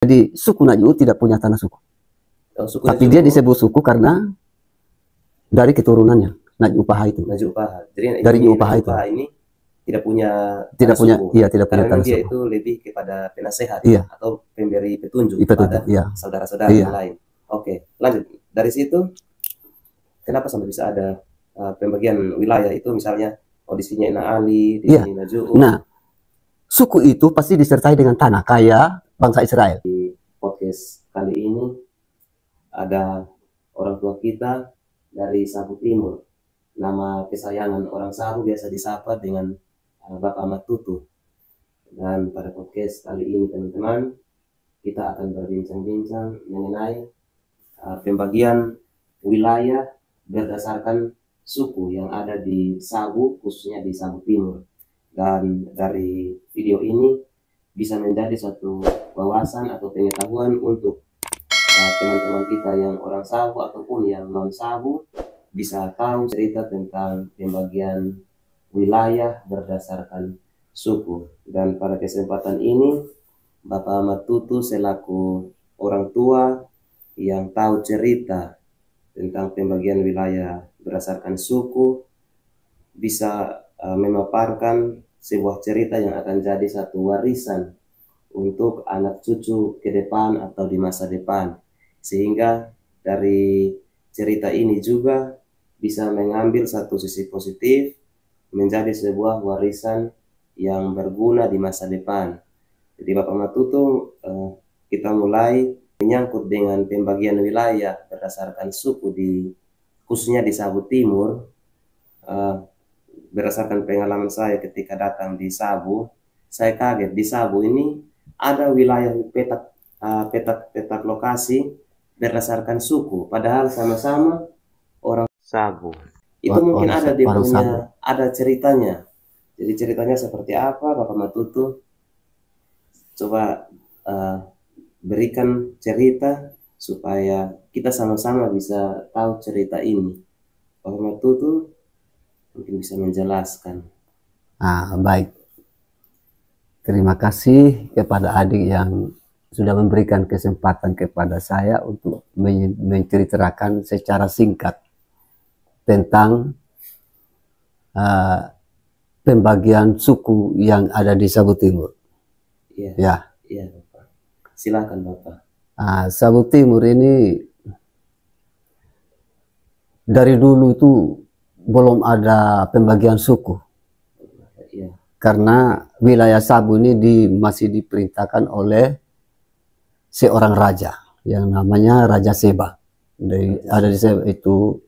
Jadi suku Najuu tidak punya tanah suku. Suku Tapi Najuu dia disebut suku karena dari keturunannya Najuu Paha itu. Najuu Paha. Jadi dari Najuu Paha itu Paha ini tidak punya punya, suku. Iya, tidak punya Karena tanah dia suku. itu lebih kepada penasehat, iya, atau pemberi petunjuk kepada kepada saudara-saudara iya. yang lain. Oke, lanjut. Dari situ, kenapa sampai bisa ada pembagian wilayah itu, misalnya di sini Ina Ali, di Iya. sini Najuu. Nah, suku itu pasti disertai dengan tanah, kayak bangsa Israel. Di podcast kali ini ada orang tua kita dari Sabu Timur. Nama kesayangan orang Sabu biasa disapa dengan Bapak Ahmad Tutu. Dan pada podcast kali ini teman-teman, kita akan berbincang-bincang mengenai pembagian wilayah berdasarkan suku yang ada di Sabu, khususnya di Sabu Timur. Dan dari video ini bisa menjadi suatu wawasan atau pengetahuan untuk teman-teman kita yang orang Sabu ataupun yang non Sabu, bisa tahu cerita tentang pembagian wilayah berdasarkan suku. Dan pada kesempatan ini, Bapak Ahmad Tutu selaku orang tua yang tahu cerita tentang pembagian wilayah berdasarkan suku, bisa memaparkan sebuah cerita yang akan jadi satu warisan untuk anak cucu ke depan atau di masa depan. Sehingga dari cerita ini juga bisa mengambil satu sisi positif, menjadi sebuah warisan yang berguna di masa depan. Jadi Bapak Matutu, kita mulai menyangkut dengan pembagian wilayah berdasarkan suku khususnya di Sabu Timur. Berdasarkan pengalaman saya ketika datang di Sabu, saya kaget di Sabu ini ada wilayah petak lokasi berdasarkan suku, padahal sama-sama orang Sabu. Itu mungkin ada di punya, ada ceritanya. Jadi ceritanya seperti apa, Bapak Matutu? Coba berikan cerita supaya kita sama-sama bisa tahu cerita ini. Bapak Matutu mungkin bisa menjelaskan. Baik. Terima kasih kepada adik yang sudah memberikan kesempatan kepada saya untuk menceritakan secara singkat tentang pembagian suku yang ada di Sabu Timur. Iya, iya Bapak. Silakan Bapak. Sabu Timur ini dari dulu itu belum ada pembagian suku. Iya. Karena wilayah Sabu ini masih diperintahkan oleh seorang raja yang namanya Raja Seba. Ada di Seba itu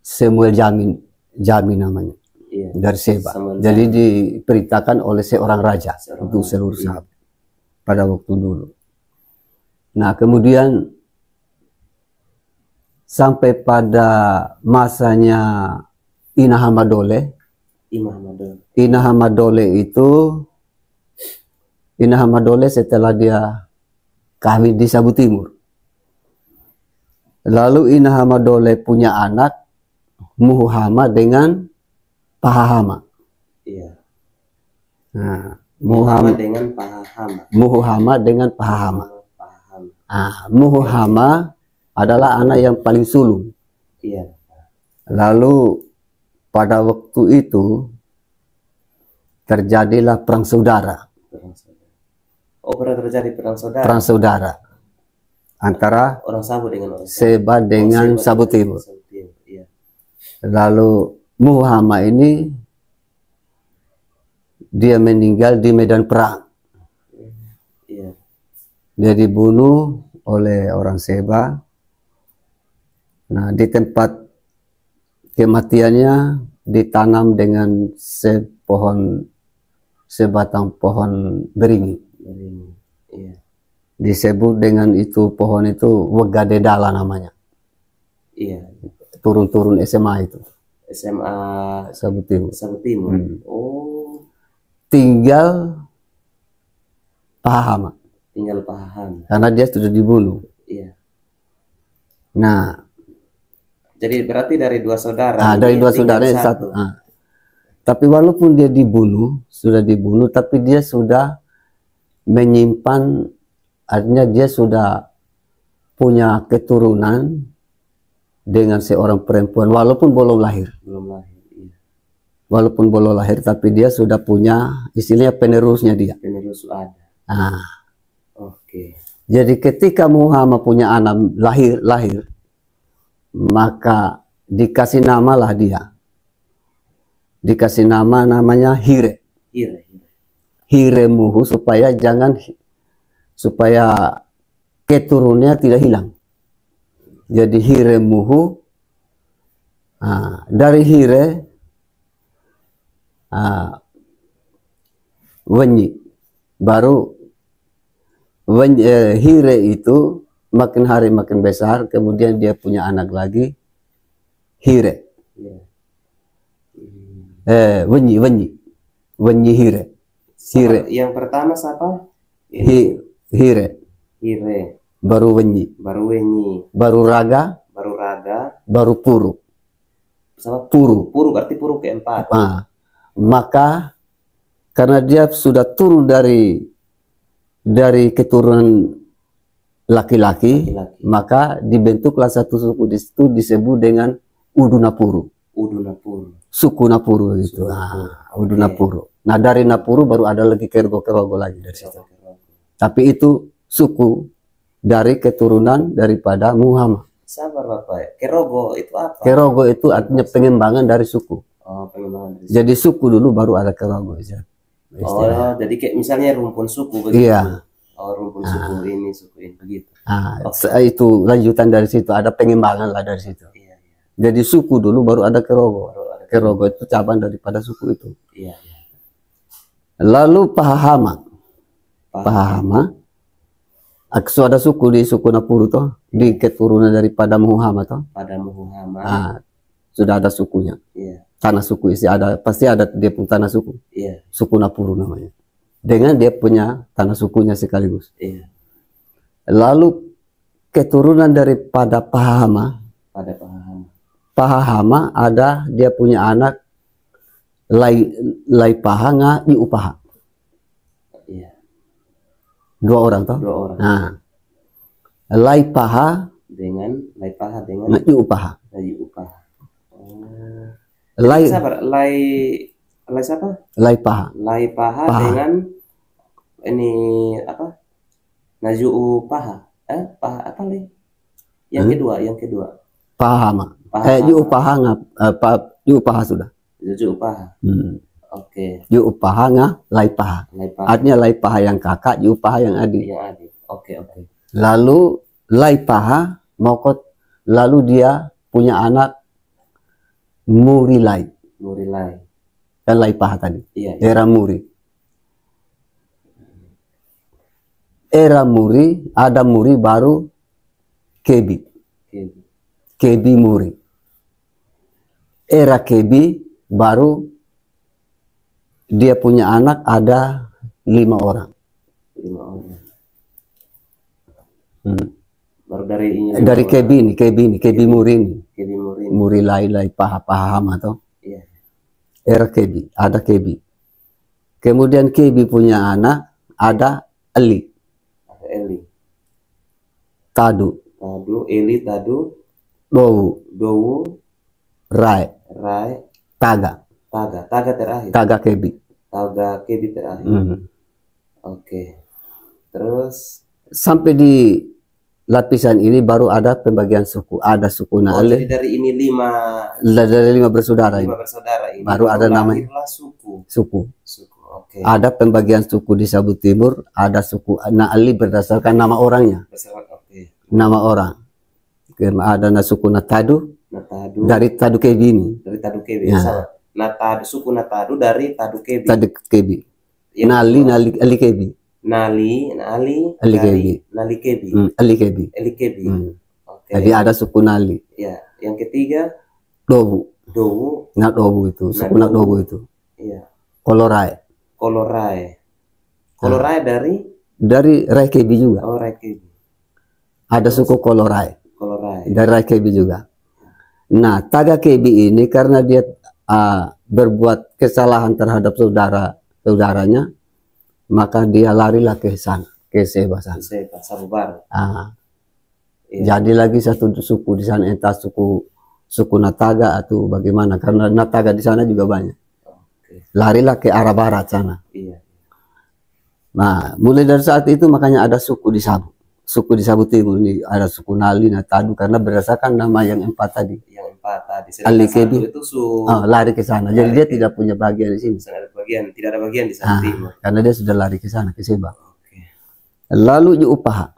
Samuel Jami namanya. Iya. Dari Seba. Jadi diperintahkan oleh seorang raja untuk seluruh Sabu pada waktu dulu. Nah, kemudian sampai pada masanya Ina Hamadole. Ina Hamadole setelah dia kawin di Sabu Timur. Lalu Ina Hamadole punya anak Muhama dengan Pahahama. Iya. Nah, Muhama dengan Pahahama. Muhama dengan Pahahama. Muhama adalah anak yang paling sulung. Iya. Lalu pada waktu itu terjadilah perang saudara. Pernah terjadi perang saudara. Perang saudara antara orang Sabu dengan orang Seba dengan Sabu Timur. Iya. Lalu Muhama ini dia meninggal di medan perang. Iya. Dia dibunuh oleh orang Seba. Nah, di tempat kematiannya ditanam dengan sebatang pohon beringin. Iya. Disebut dengan itu pohon itu Wegadedala namanya. Iya. Turun-turun SMA itu. SMA Sabu Timur. Sabu Timur. Tinggal Pahahama. Tinggal Pahahama. Karena dia sudah dibunuh. Iya. Nah, jadi berarti dari dua saudara. Dari dua saudara yang satu. Tapi walaupun dia sudah dibunuh, tapi dia sudah menyimpan artinya dia sudah punya keturunan dengan seorang perempuan walaupun belum lahir. Belum lahir. Iya. Walaupun belum lahir, tapi dia sudah punya istilahnya penerusnya dia. Penerus ada. Nah, Oke. jadi ketika Muhammad punya anak lahir, maka dikasih namalah dia. Dikasih namanya Hire. Hire. Hire Muhu supaya keturunannya tidak hilang. Jadi Hire Muhu, dari Hire Wenyi, baru Hire itu makin hari makin besar, kemudian dia punya anak lagi, Hire. Wenyi Hire. Hire. Yang pertama siapa? Hire. Hire. Baru Wenyi. Baru Wenyi. Baru Raga. Baru Raga. Baru Puru. Sama Puru. Puru berarti Puru keempat. Maka karena dia sudah turun dari keturunan laki-laki, maka dibentuklah satu suku di situ disebut dengan Udunapuru. Udunapuru. Suku Napuru gitu. Udunapuru. Nah, dari Napuru baru ada lagi Kerogo lagi dari situ. Tapi itu suku dari keturunan daripada Muhammad. Sabar Bapak. Kerogo itu apa? Kerogo itu artinya pengembangan dari suku. Oh, pengembangan dari suku. Jadi suku dulu baru ada Kerogo. Oh, jadi kayak misalnya rumpun suku begitu. Iya. Oh, rumpun suku ini begitu. Itu lanjutan dari situ, ada pengembangan lah dari situ. Iya. Jadi suku dulu baru ada Kerogo. Kerogo itu cabang daripada suku itu. Iya. Lalu Pahahama. Ada suku di suku Napuru toh, di keturunan daripada Muhammad toh. Pada Muhammad. Sudah ada sukunya. Iya. Tanah suku pasti ada dia punya tanah suku. Iya. Suku Napuru namanya. Dengan dia punya tanah sukunya sekaligus. Iya. Lalu keturunan daripada Pahahama. Pahahama ada dia punya anak Lai Paha nga Iupaha. Iya. Dua orang toh. Nah, Lai Paha dengan Iupaha. Lai siapa? Lai Paha. Lai Paha dengan ini apa? Naju Paha. Paha apa lagi? Yang kedua. Pahama. Iupaha nga Iupaha sudah. Naju Paha. Oke. Iupaha nga Lai Paha. Artinya Lai Paha yang kakak, Iupaha yang adik. Oke. Lalu Lai Paha lalu dia punya anak Murilai. Kan Lai Paha tadi. Iya. Era Muri. Ada Muri baru Kebi Muri. Era Kebi baru dia punya anak ada 5 orang. Baru dari Kebi Muri ini. Muri Lai Pahahama toh. Iya. Era Kebi, ada Kebi. Kemudian Kebi punya anak ada Eli. Tadu. Dowu. Rai. Taga terakhir. Taga Kebi terakhir. Oke. Terus sampai di lapisan ini baru ada pembagian suku. Ada suku Naale. Jadi dari ini 5 bersaudara ini. Baru ada namanya suku. Oke. Ada pembagian suku di Sabu Timur, ada suku Naali berdasarkan nama orangnya. Nama orang. Ada suku Natadu. Dari Tadu Kebi ini. Ya. Suku Natadu dari Tadu Kebi. Nali Kebi. Ali Kebi. Oke. Jadi ada suku Nali. Ya. Yang ketiga Dowu. Dowu itu. Suku Dowu itu. Iya. Kolorai dari Rai Kebi juga. Oh, Rai Kebi. Ada suku Kolorai. Dari Rai Kebi juga. Nah, Taga Kebi ini karena dia berbuat kesalahan terhadap saudaranya, maka dia larilah ke sana, ke ke Seba sana. Seba, Sabu Barat. Iya. Jadi lagi satu suku di sana, entah suku Nataga atau bagaimana, karena Nataga di sana juga banyak. Larilah ke arah barat sana. Iya. Nah, mulai dari saat itu makanya ada suku di Sabu. Suku di Sabu Timur ini ada suku Nali, Natadu, karena berdasarkan nama yang empat tadi. Yang empat tadi. Alikebi Itu lari ke sana. Jadi dia tidak punya bagian di sini. Tidak ada bagian di Sabu Timur. Karena dia sudah lari ke sana, ke Seba. Lalu Yuupaha.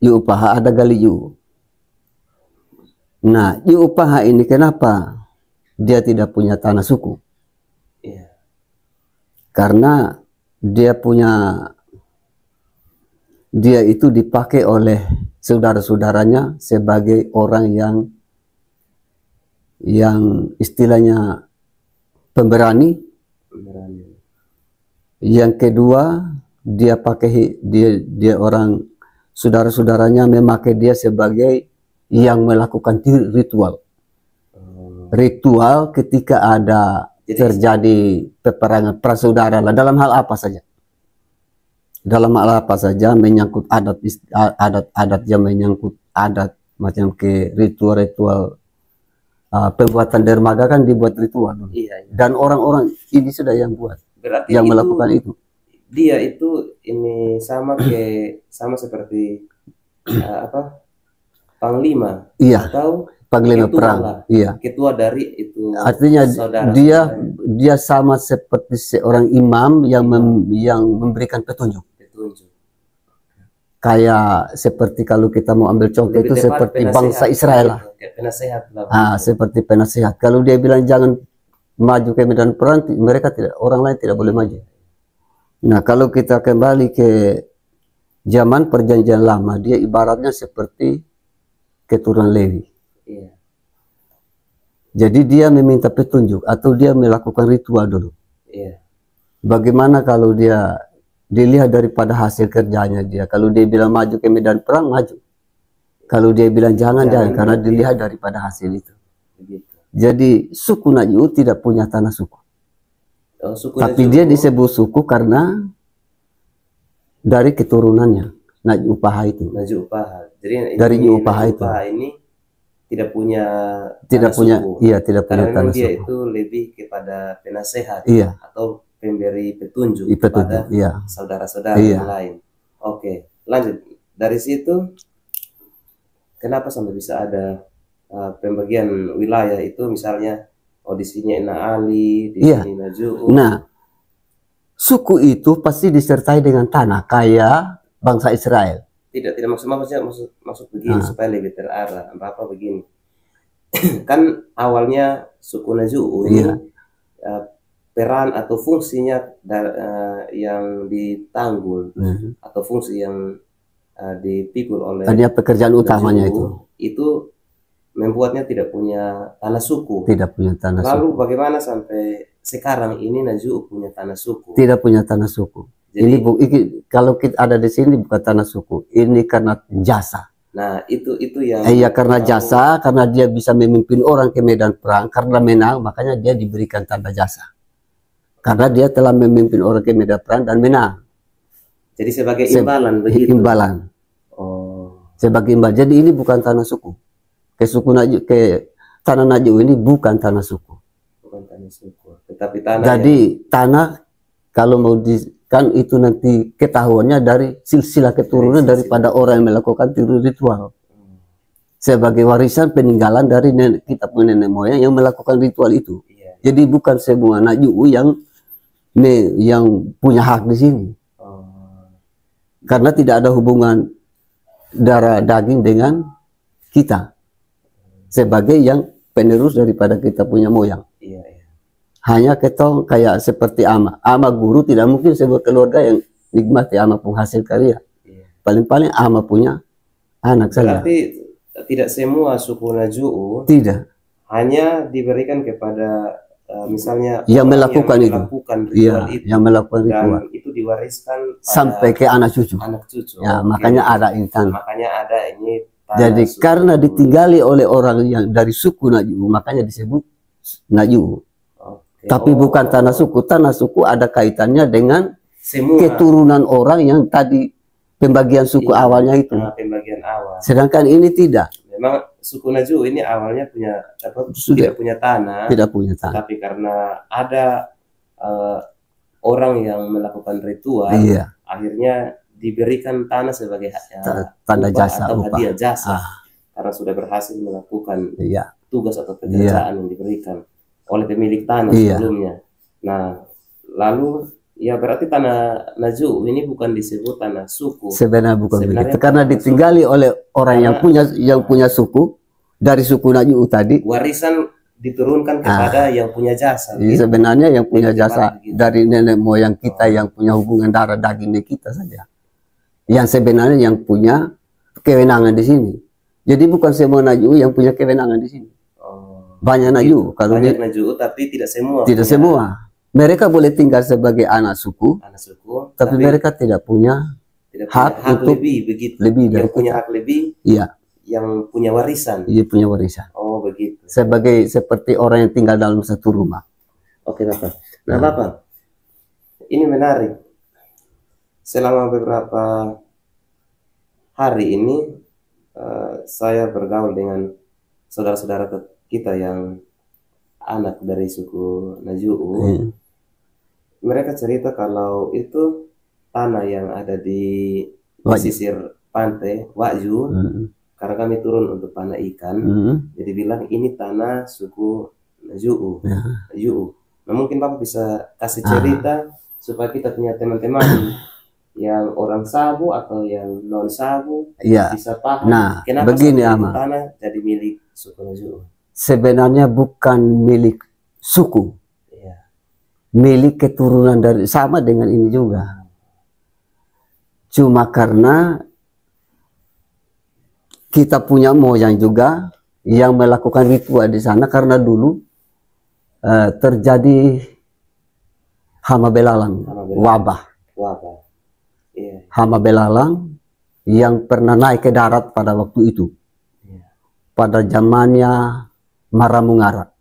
Yuupaha ada Galiyu. Nah, Yuupaha ini kenapa dia tidak punya tanah suku? Karena dia itu dipakai oleh saudara-saudaranya sebagai orang yang istilahnya pemberani. Yang kedua, dia orang saudara-saudaranya memakai dia sebagai yang melakukan ritual. Ritual ketika ada terjadi peperangan prasaudara dalam hal apa saja. Dalam hal apa saja menyangkut adat yang menyangkut adat macam ke ritual pembuatan dermaga kan dibuat ritual. Iya. Dan orang-orang ini sudah yang buat. Berarti yang melakukan itu. Dia itu ini sama seperti panglima. Iya. Atau panglima perang. Iya. Ketua dari itu. Artinya dia sama seperti seorang imam yang memberikan petunjuk. Kayak seperti kalau kita mau ambil contoh itu seperti bangsa Israel lah. Penasehat lah. Seperti penasehat. Kalau dia bilang jangan maju ke medan perang, orang lain tidak boleh maju. Nah, kalau kita kembali ke zaman perjanjian lama, dia ibaratnya seperti keturunan Lewi. Iya. Jadi dia meminta petunjuk atau dia melakukan ritual dulu. Iya. Bagaimana kalau dia dilihat daripada hasil kerjanya dia. Kalau dia bilang maju ke medan perang, maju. Kalau dia bilang jangan karena dilihat daripada hasil itu. Begitu. Jadi suku Naj'u tidak punya tanah suku. Tapi dia disebut suku karena dari keturunannya Naj'upaha itu. Naj'upaha. Jadi dari Naj'upaha itu. Ini tidak punya suku. Iya, tidak punya tanah dia suku. itu lebih kepada penasehat atau pemberi petunjuk kepada saudara-saudara yang lain. Oke, lanjut. Dari situ kenapa sampai bisa ada pembagian wilayah itu, misalnya di sini Ena Ali, di sini Naj'u. Nah, suku itu pasti disertai dengan tanah kayak bangsa Israel. Tidak maksud begini supaya lebih terarah. Apa begini? Kan awalnya suku Naj'u ini peran atau fungsinya yang ditanggul atau fungsi yang dipikul oleh pekerjaan utamanya itu membuatnya tidak punya tanah suku. Tidak punya tanah suku. Lalu bagaimana sampai sekarang ini Naj'u punya tanah suku? Tidak punya tanah suku. Jadi, kalau kita ada di sini bukan tanah suku. Ini karena jasa. Nah, itu yang karena jasa, karena dia bisa memimpin orang ke medan perang, karena menang, makanya dia diberikan tanda jasa. Karena dia telah memimpin orang ke medan perang dan menang. Jadi sebagai imbalan begitu. Imbalan. Sebagai imbalan. Jadi ini bukan tanah suku. Tanah Naj'u ini bukan tanah suku. Bukan tanah suku. Tetapi tanah. Jadi tanah kalau mau kan itu nanti ketahuannya dari silsilah keturunan daripada orang yang melakukan ritual. Sebagai warisan peninggalan dari kita punya nenek moyang yang melakukan ritual itu. Jadi bukan semua Naj'u yang punya hak di sini. Karena tidak ada hubungan darah daging dengan kita. Sebagai yang penerus daripada kita punya moyang. Hanya ketong kayak seperti ama guru tidak mungkin sebuah keluarga yang nikmati ama penghasil karya. Paling-paling ama punya anak saja. Berarti tidak semua suku Naj'u hanya diberikan kepada misalnya yang melakukan ritual itu. Yang melakukan ritual. Dan itu diwariskan sampai ke anak cucu. Ya, makanya ada intan. Makanya ada ini. Jadi karena ditinggali oleh orang yang dari suku Naj'u, makanya disebut Naj'u. Tapi bukan tanah suku. Tanah suku ada kaitannya dengan semua keturunan orang yang tadi pembagian suku awalnya itu. Pembagian awal. Sedangkan ini tidak. Memang suku Naju ini awalnya punya tidak punya tanah. Tidak punya tanah. Tapi karena ada orang yang melakukan ritual, akhirnya diberikan tanah sebagai tanda jasa atau hadiah jasa. Karena sudah berhasil melakukan tugas atau pekerjaan yang diberikan oleh pemilik tanah sebelumnya. Nah, lalu ya berarti tanah Naju ini bukan disebut tanah suku. Sebenarnya bukan begitu. Karena ditinggali oleh orang yang punya suku dari suku Naju tadi. Warisan diturunkan kepada yang punya jasa. Sebenarnya yang punya jasa dari nenek moyang kita yang punya hubungan darah daging kita saja. Yang sebenarnya yang punya kewenangan di sini. Jadi bukan semua Naju yang punya kewenangan di sini. Banyak Naju. Kalau banyak Naju, tapi tidak semua. Tidak semua. Mereka boleh tinggal sebagai anak suku, tapi mereka tidak punya hak untuk lebih, begitu. Lebih dari yang punya hak lebih. Yang punya warisan. Iya, punya warisan. Oh, begitu. Seperti orang yang tinggal dalam satu rumah. Oke, Bapak. Nah, Bapak, ini menarik. Selama beberapa hari ini saya bergaul dengan saudara-saudara kita yang anak dari suku Naju'u. Mereka cerita kalau itu tanah yang ada di pesisir pantai Waju, karena kami turun untuk panah ikan, jadi bilang ini tanah suku Naju'u. Nah, mungkin Bapak bisa kasih cerita supaya kita punya teman-teman yang orang Sabu atau yang non Sabu bisa paham. Nah, kenapa begini tanah jadi milik suku Naju? Sebenarnya bukan milik suku, milik keturunan dari sama dengan ini juga. Cuma karena kita punya moyang juga yang melakukan ritual di sana karena dulu terjadi hama belalang, wabah. Hama belalang yang pernah naik ke darat pada waktu itu, pada zamannya Maramungara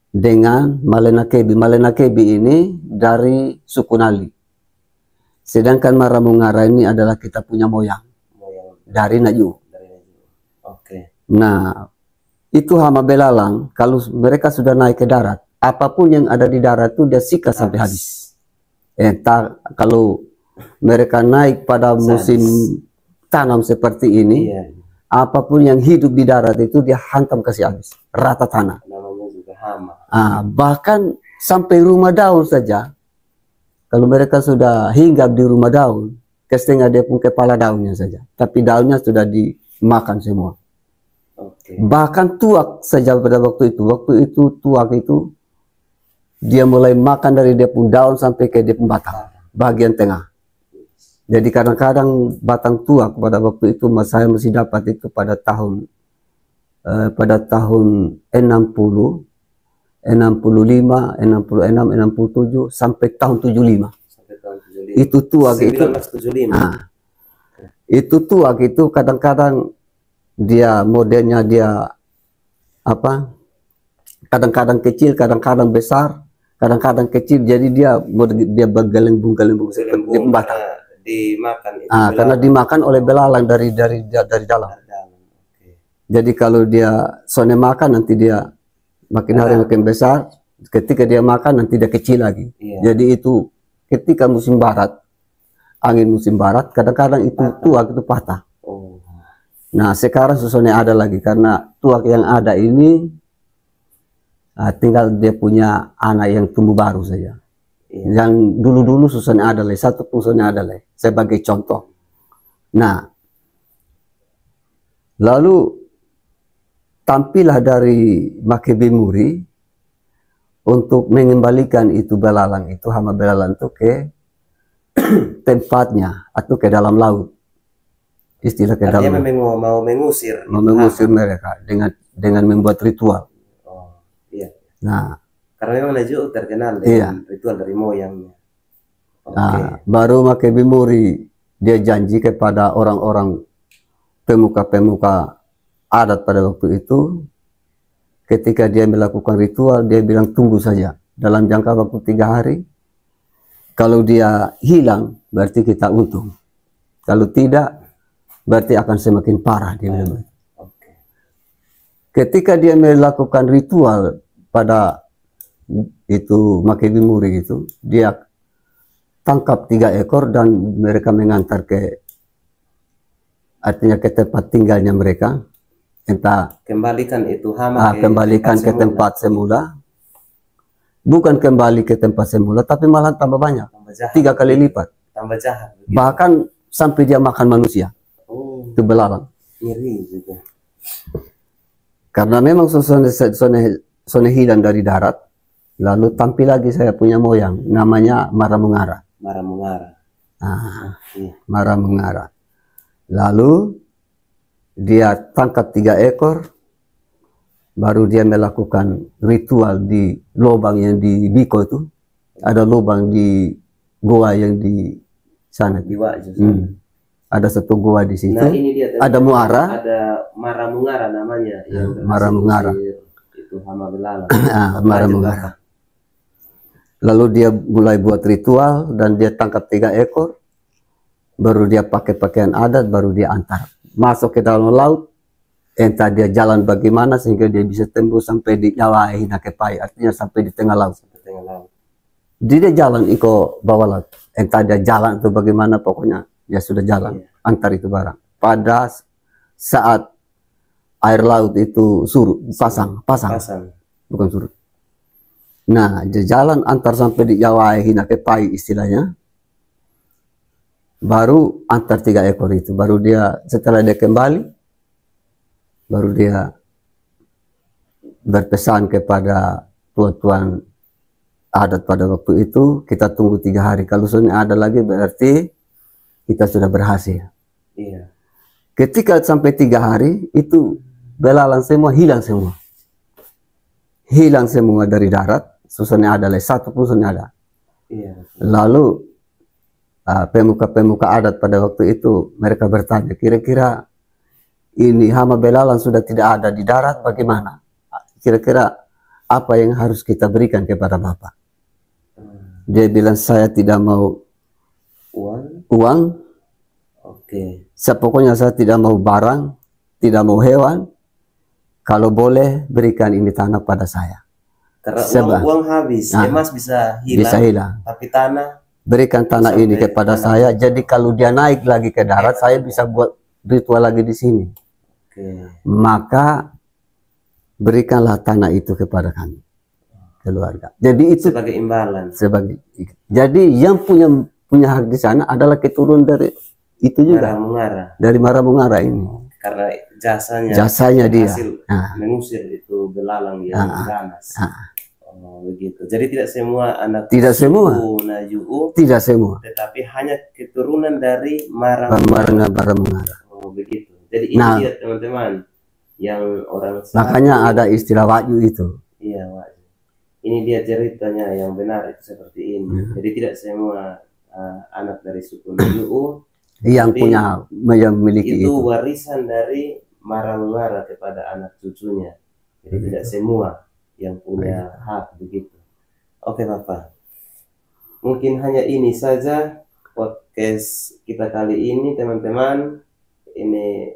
dengan Malenakebi. Malenakebi ini dari suku Nali, sedangkan Maramungara ini adalah kita punya moyang dari Naju. Nah, itu hama belalang kalau mereka sudah naik ke darat, apapun yang ada di darat itu dia sikat sampai habis. Entah kalau mereka naik pada musim tanam seperti ini, apapun yang hidup di darat itu dia hantam kasih habis, rata tanah. Namanya juga hama. Bahkan sampai rumah daun saja, kalau mereka sudah hinggap di rumah daun, setengah dia pun kepala daunnya saja, tapi daunnya sudah dimakan semua. Bahkan tuak saja pada waktu itu tuak itu dia mulai makan dari dia pun daun sampai ke dia pun batang bagian tengah. Jadi kadang-kadang batang tuak pada waktu itu saya masih dapat itu pada tahun 60, 65, 65, 66, 67 sampai tahun 75. Itu tuak itu. Itu tuak itu kadang-kadang dia modelnya dia apa? Kadang-kadang kecil, kadang-kadang besar, kadang-kadang kecil. Jadi dia bergelembung seperti batang. Dimakan itu karena dimakan oleh belalang dari dalam. Jadi kalau dia sone makan nanti dia makin hari makin besar. Ketika dia makan nanti dia kecil lagi. Jadi itu ketika musim barat, angin musim barat, kadang-kadang itu tuak itu patah. Nah sekarang susahnya ada lagi karena tuak yang ada ini tinggal dia punya anak yang tumbuh baru saja. Yang dulu-dulu susahnya ada lagi, satu susahnya ada lagi sebagai contoh. Nah, lalu tampillah dari Makebi Muri untuk mengembalikan itu belalang itu, hama belalang itu ke tempatnya atau ke dalam laut. Istilah ke dalam. Artinya memang mau mengusir. Mau mengusir mereka dengan membuat ritual. Nah, karena memang Naju terkenal dengan ritual dari moyangnya. Baru Makebi Muri dia janji kepada orang-orang pemuka-pemuka adat pada waktu itu, ketika dia melakukan ritual dia bilang tunggu saja dalam jangka waktu 3 hari. Kalau dia hilang, berarti kita untung. Kalau tidak, berarti akan semakin parah, dia bilang. Oke. Ketika dia melakukan ritual pada itu Makebimuri itu, dia tangkap 3 ekor dan mereka mengantar ke, artinya ke tempat tinggalnya mereka. Entah Kembalikan itu hama kembalikan ke tempat semula. Bukan kembali ke tempat semula, tapi malah tambah banyak, tambah jahat, 3 kali lipat. tambah jahat. Begitu. Bahkan sampai dia makan manusia. Oh, Itu belalang. ngeri juga. Karena memang Sone hilang dari darat, lalu tampil lagi saya punya moyang, namanya Maramungara. Marah-marah. Iya. Maramungara. Lalu dia tangkap 3 ekor, baru dia melakukan ritual di lubang yang di Biko itu. Ada lubang di goa yang di sana. Ada satu goa di situ. Nah, ini dia, ada muara. Ada Maramungara namanya. Yang Maramungara. Itu hama belalang. Maramungara. Lalu dia mulai buat ritual dan dia tangkap 3 ekor. Baru dia pakai pakaian adat, baru dia antar masuk ke dalam laut. Entah dia jalan bagaimana sehingga dia bisa tembus sampai di Jawa Hinakepai, artinya sampai di tengah laut. Dia jalan iko bawah laut. Entah dia jalan itu bagaimana, pokoknya dia sudah jalan antar itu barang. Pada saat air laut itu surut, pasang. Bukan surut. Nah, dia jalan antar sampai di Jawa Hinakepai istilahnya. Baru antar 3 ekor itu, baru dia setelah dia kembali, baru dia berpesan kepada tuan-tuan adat pada waktu itu, kita tunggu 3 hari. Kalau sudah ada lagi berarti kita sudah berhasil. Iya. Ketika sampai 3 hari itu belalang semua hilang semua. Hilang semua dari darat, susahnya ada lagi, satu pun susahnya ada. Iya. Lalu pemuka-pemuka adat pada waktu itu mereka bertanya, kira-kira ini hama belalang sudah tidak ada di darat, bagaimana? Kira-kira apa yang harus kita berikan kepada Bapak? Dia bilang, saya tidak mau uang. Oke. Pokoknya saya tidak mau barang, tidak mau hewan. Kalau boleh berikan ini tanah pada saya. Karena uang habis, emas bisa hilang. Tapi tanah, berikan tanah ini kepada saya. Jadi kalau dia naik lagi ke darat, saya bisa buat ritual lagi di sini. Maka berikanlah tanah itu kepada kami, keluarga. Jadi itu sebagai imbalan. Jadi yang punya hak di sana adalah keturunan dari itu juga. Dari Maramungara ini. Karena jasanya dia mengusir itu belalang yang ganas. Begitu. Jadi tidak semua anak suku Najuu, tidak semua, tetapi hanya keturunan dari Maramungara. Oh, begitu. Jadi ini dia teman-teman yang orang makanya ada istilah wahyu itu. Iya, wahyu. Ini dia ceritanya yang benar itu seperti ini. Jadi tidak semua anak dari suku Najuu yang memiliki itu warisan dari Maramungara kepada anak cucunya. Jadi tidak semua yang punya hak begitu. Oke Bapak, mungkin hanya ini saja podcast kita kali ini teman-teman. Ini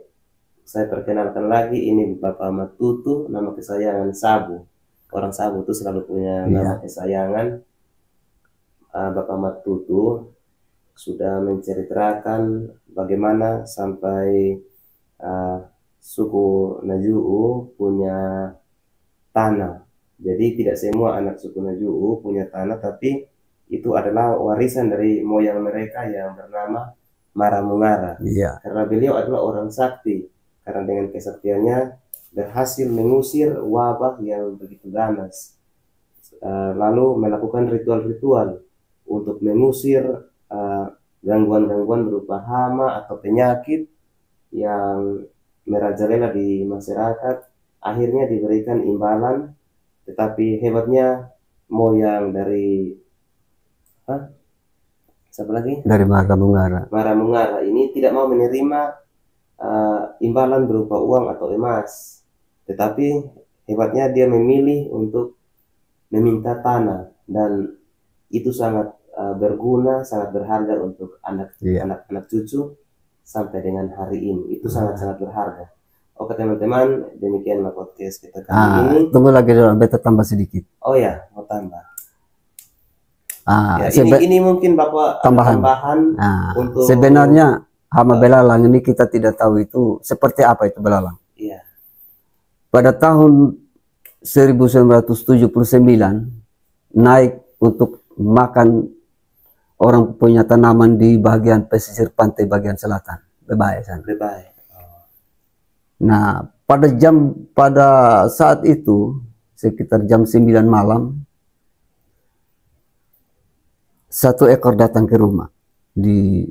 saya perkenalkan lagi, ini Bapak Matutu, nama kesayangan Sabu. Orang Sabu itu selalu punya nama kesayangan. Bapak Matutu sudah menceritakan bagaimana sampai suku Najuu punya tanah. Jadi tidak semua anak suku Najuu punya tanah, tapi itu adalah warisan dari moyang mereka yang bernama Maramungara. Karena beliau adalah orang sakti, karena dengan kesaktiannya berhasil mengusir wabah yang begitu ganas. Lalu melakukan ritual-ritual untuk mengusir gangguan-gangguan berupa hama atau penyakit yang merajalela di masyarakat. Akhirnya diberikan imbalan. Tetapi hebatnya moyang dari siapa lagi? Dari Maramungara. Maramungara ini tidak mau menerima imbalan berupa uang atau emas. Tetapi hebatnya dia memilih untuk meminta tanah, dan itu sangat berguna, sangat berharga untuk Iya. anak-anak cucu sampai dengan hari ini. Itu sangat-sangat berharga. Oke teman-teman, demikianlah podcast kita kali ini. Tunggu lagi dulu, beta tambah sedikit. Oh ya, mau tambah. Ya, Sebe- ini mungkin Bapak ada tambahan untuk sebenarnya hama belalang ini kita tidak tahu itu seperti apa itu belalang. Iya. Pada tahun 1979 naik untuk makan orang punya tanaman di bagian pesisir pantai bagian selatan, Bebae sana. Bebae. Nah, pada saat itu sekitar jam 9 malam satu ekor datang ke rumah di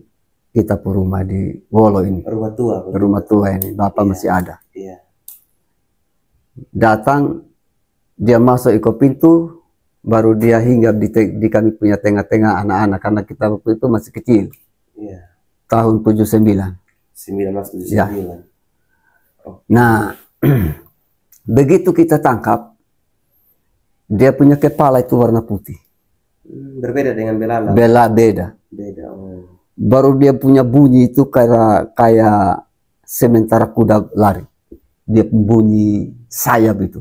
kita rumah di Wolo ini. Rumah tua ini, bapak masih ada. Iya. Datang, dia masuk ikut pintu, baru dia hinggap di kami punya tengah-tengah anak-anak karena kita waktu itu masih kecil. Iya. Tahun 79. 1979. Ya. Nah, begitu kita tangkap, dia punya kepala itu warna putih. Berbeda dengan belalang. Beda. Oh. Baru dia punya bunyi itu kayak sementara kuda lari. Dia bunyi sayap itu.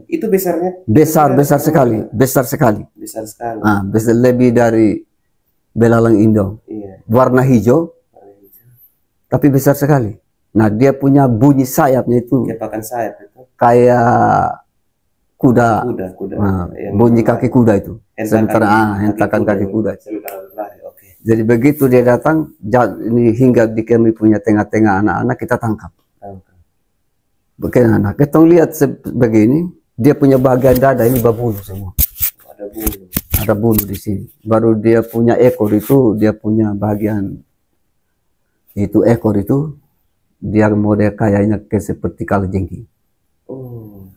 Itu besarnya? Besar sekali. Besar sekali. Besar lebih dari belalang Indo. Iya. Warna hijau. Tapi besar sekali. Nah, dia punya bunyi sayapnya itu. Kepakan sayap itu. Kayak kuda. Bunyi kaki kuda itu. Hentakan kaki kuda. Okay. Jadi begitu dia datang, ini hingga di kami punya tengah-tengah anak-anak kita tangkap. Bagaimana? Kita lihat begini, dia punya bagian dada ini berbulu semua. Ada bulu di sini. Baru dia punya ekor itu, dia punya bagian itu ekor itu, dia model kayaknya seperti kalajengking.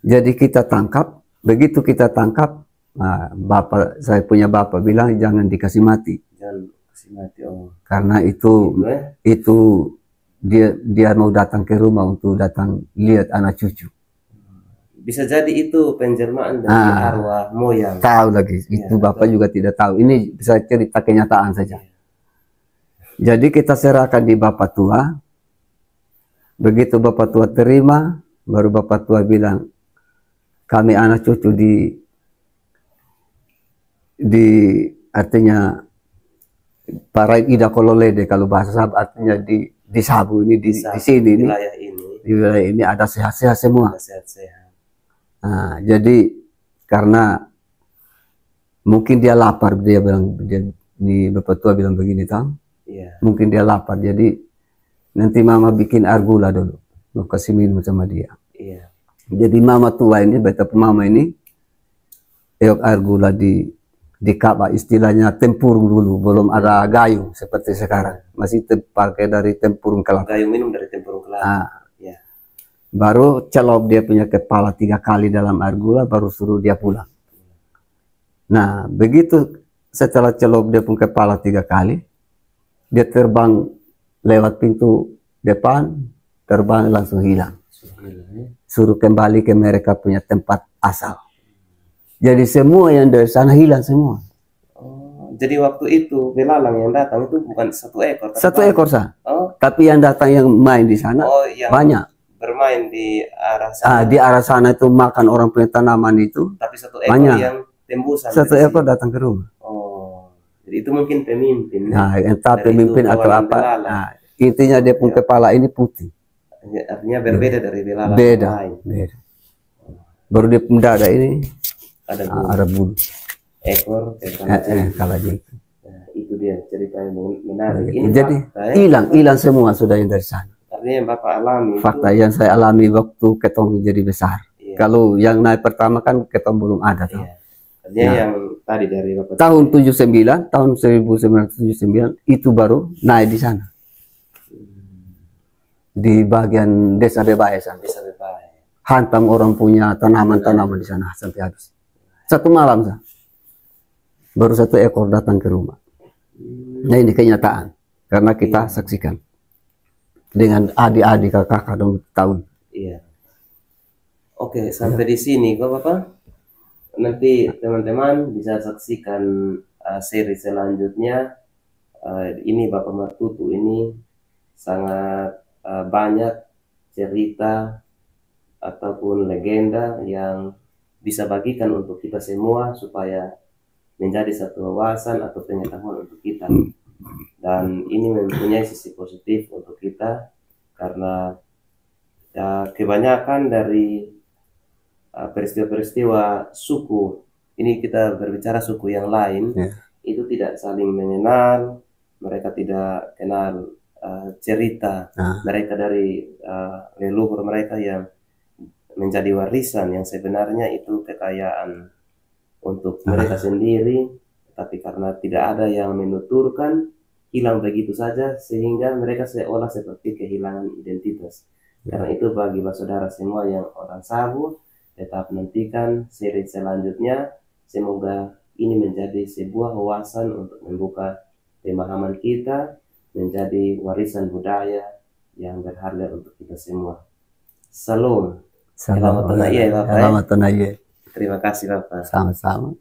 Jadi kita tangkap, begitu kita tangkap, nah, saya punya bapak bilang jangan dikasih mati. Karena itu dia mau datang ke rumah untuk datang lihat anak cucu. Bisa jadi itu penjelmaan dari arwah moyang. Tahu lagi, itu bapak juga tidak tahu. Ini bisa cerita kenyataan saja. Jadi kita serahkan di bapak tua. Begitu bapak tua terima, baru bapak tua bilang, kami anak cucu artinya para ida kololede kalau bahasa Sabu artinya di Sabu ini di sini ini di wilayah ini ada sehat-sehat semua. Nah, jadi karena mungkin dia lapar, dia bilang di bapak tua bilang begini mungkin dia lapar, jadi nanti mama bikin air gula dulu mau kasih minum sama dia. Jadi mama tua ini, beta mama ini, air gula di Ka'bah, istilahnya tempurung dulu, belum ada gayung seperti sekarang, masih pakai dari tempurung kelapa. Gayung minum dari tempurung kelapa. Baru celop dia punya kepala 3 kali dalam air gula, baru suruh dia pulang. Nah, begitu setelah celop dia punya kepala 3 kali, dia terbang lewat pintu depan, terbang langsung hilang. Suruh kembali ke mereka punya tempat asal. Jadi semua yang dari sana hilang semua. Jadi waktu itu belalang yang datang itu bukan satu ekor. Satu ekor sah. Tapi yang datang yang main di sana banyak. Bermain di arah sana. Di arah sana itu makan orang punya tanaman itu. Tapi satu ekor banyak. Yang tembusan. Satu ekor datang ke rumah. Jadi itu mungkin pemimpin. Nah, entah pemimpin atau apa. Nah, intinya dia punya kepala ini putih. Artinya berbeda dari belalang beda. Baru dia punya dada ini ada bulu. Ekor kalajengking. Nah, itu dia cerita yang menarik. Ini jadi hilang semua sudah yang dari sana. Artinya yang Bapak alami fakta yang saya alami waktu ketong jadi besar. Kalau yang naik pertama kan ketong belum ada tuh. Artinya yang tadi dari Bapak tahun 79, tahun 1979 itu baru naik di sana. Di bagian desa Bebae sana. Hantam orang punya tanaman-tanaman di sana sampai habis. Satu malam sah. Baru satu ekor datang ke rumah. Nah, ini kenyataan karena kita saksikan dengan adik-adik kakak dong tahun. Oke, sampai di sini kok Bapak. Nanti teman-teman bisa saksikan seri selanjutnya. Ini Bapak Matutu ini sangat banyak cerita ataupun legenda yang bisa bagikan untuk kita semua supaya menjadi satu wawasan atau pengetahuan untuk kita. Dan ini mempunyai sisi positif untuk kita karena kebanyakan dari peristiwa-peristiwa suku, ini kita berbicara suku yang lain, itu tidak saling mengenal, mereka tidak kenal cerita mereka dari leluhur mereka yang menjadi warisan yang sebenarnya itu kekayaan untuk mereka sendiri, tapi karena tidak ada yang menuturkan, hilang begitu saja sehingga mereka seolah seperti kehilangan identitas. Karena itu bagi saudara semua yang orang Sabu, tetap nantikan seri selanjutnya. Semoga ini menjadi sebuah wawasan untuk membuka pemahaman kita menjadi warisan budaya yang berharga untuk kita semua. Salam. Selamat Bapak. Selamat. Terima kasih Bapak. Sama-sama.